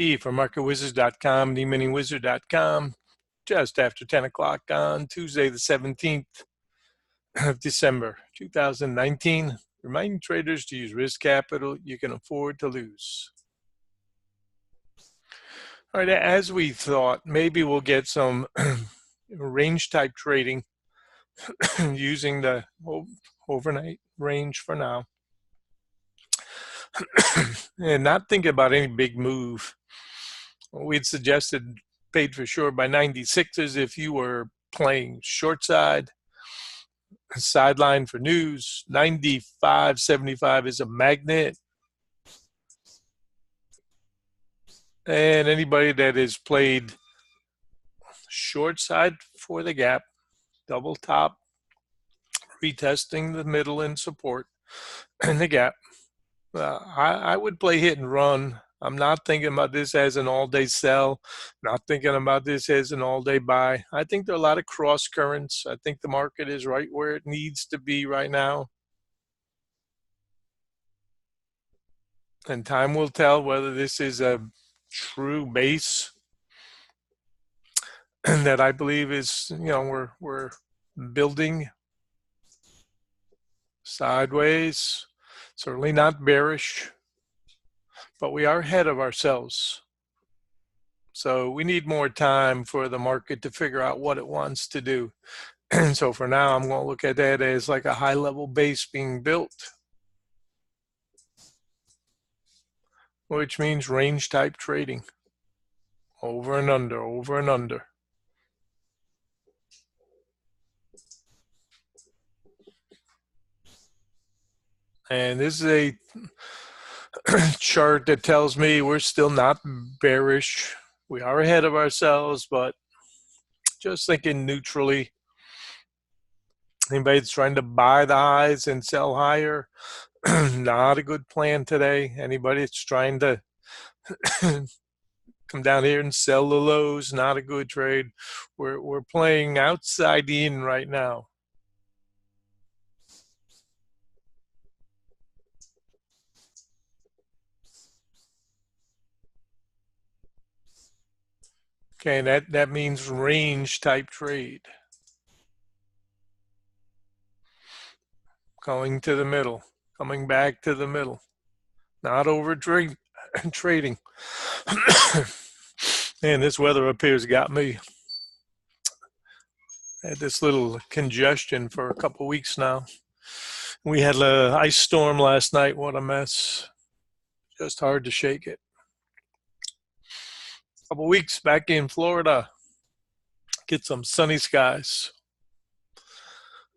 E for marketwizards.com, theminingwizard.com, just after 10 o'clock on Tuesday, the 17th of December, 2019. Reminding traders to use risk capital you can afford to lose. All right, as we thought, maybe we'll get some range type trading using the overnight range for now. And not thinking about any big move. We'd suggested paid for sure by 96s if you were playing short side, sideline for news. 95.75 is a magnet. And anybody that has played short side for the gap, double top, retesting the middle and support and the gap. I would play hit and run. I'm not thinking about this as an all-day sell, not thinking about this as an all-day buy. I think there are a lot of cross currents. I think the market is right where it needs to be right now. And time will tell whether this is a true base that I believe is, we're building sideways. Certainly not bearish, but we are ahead of ourselves. So we need more time for the market to figure out what it wants to do. And so for now, I'm going to look at that as like a high-level base being built, which means range-type trading, over and under, over and under. And this is a chart that tells me we're still not bearish. We are ahead of ourselves, but just thinking neutrally. Anybody that's trying to buy the highs and sell higher, not a good plan today. Anybody that's trying to come down here and sell the lows, not a good trade. We're playing outside in right now. Okay, that means range type trade. Going to the middle, coming back to the middle, not over trading. And this weather up here's got me. I had this little congestion for a couple weeks now. We had an ice storm last night. What a mess. Just hard to shake it. A couple weeks back in Florida. Get some sunny skies.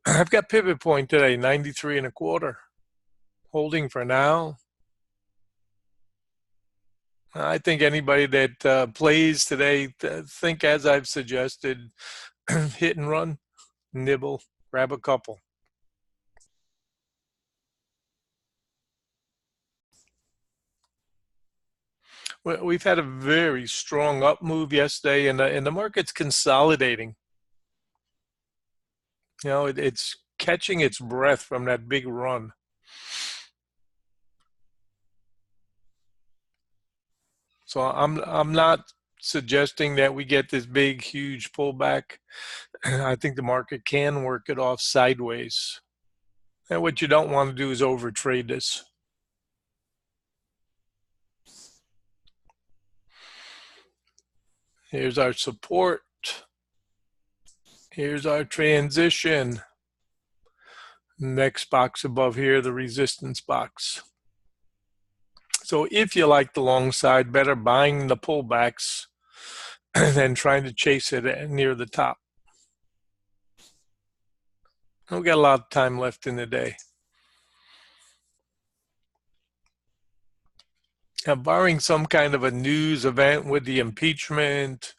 I've got pivot point today, 93.25. Holding for now. I think anybody that plays today, think as I've suggested, hit and run, nibble, grab a couple. We've had a very strong up move yesterday, and the market's consolidating. It's catching its breath from that big run. So I'm not suggesting that we get this big, huge pullback. I think the market can work it off sideways. And what you don't want to do is overtrade this. Here's our support. Here's our transition. Next box above here, the resistance box. So if you like the long side, better buying the pullbacks than trying to chase it near the top. We've got a lot of time left in the day. Now, barring some kind of a news event with the impeachment,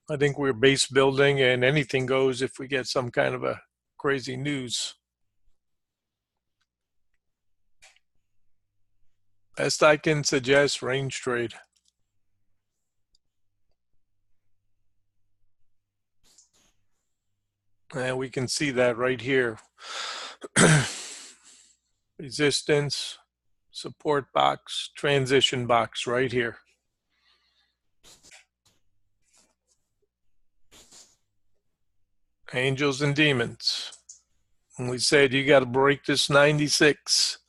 I think we're base building and anything goes if we get some kind of a crazy news. Best I can suggest, range trade. And we can see that right here. Resistance, support box, transition box right here. Angels and demons. And we said you got to break this 96.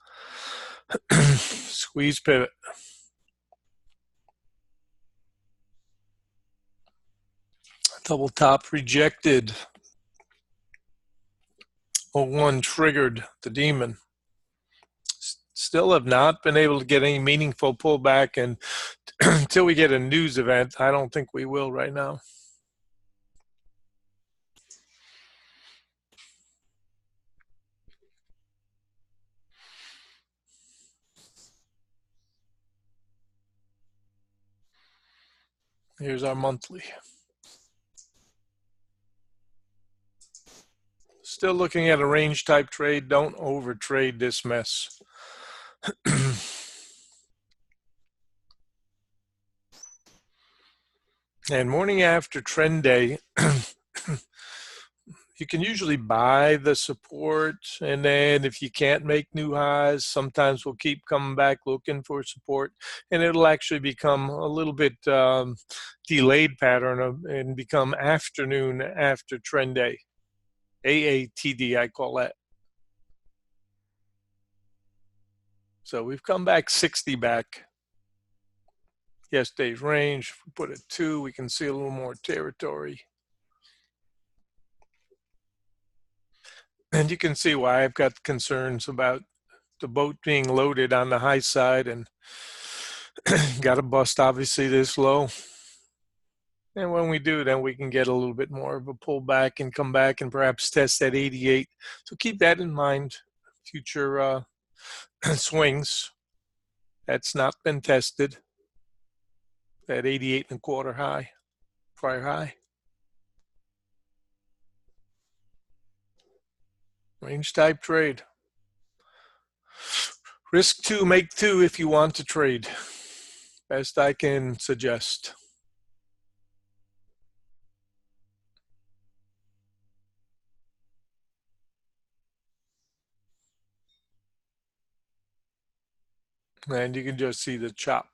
Squeeze pivot. Double top rejected. 01 triggered the demon. Still have not been able to get any meaningful pullback, and until we get a news event, I don't think we will right now. Here's our monthly. Still looking at a range type trade. Don't over trade this mess. And morning after trend day, you can usually buy the support, and then if you can't make new highs, sometimes we'll keep coming back looking for support, and it'll actually become a little bit delayed pattern and become afternoon after trend day. AATD, I call that. So we've come back 60 back. Yesterday's range, if we put a 2, we can see a little more territory. And you can see why I've got concerns about the boat being loaded on the high side, and got to bust obviously this low. And when we do, then we can get a little bit more of a pullback and come back and perhaps test that 88. So keep that in mind. Future swings. That's not been tested. That 88 and a quarter high, prior high. Range type trade. Risk 2, make 2 if you want to trade. Best I can suggest. And you can just see the chop.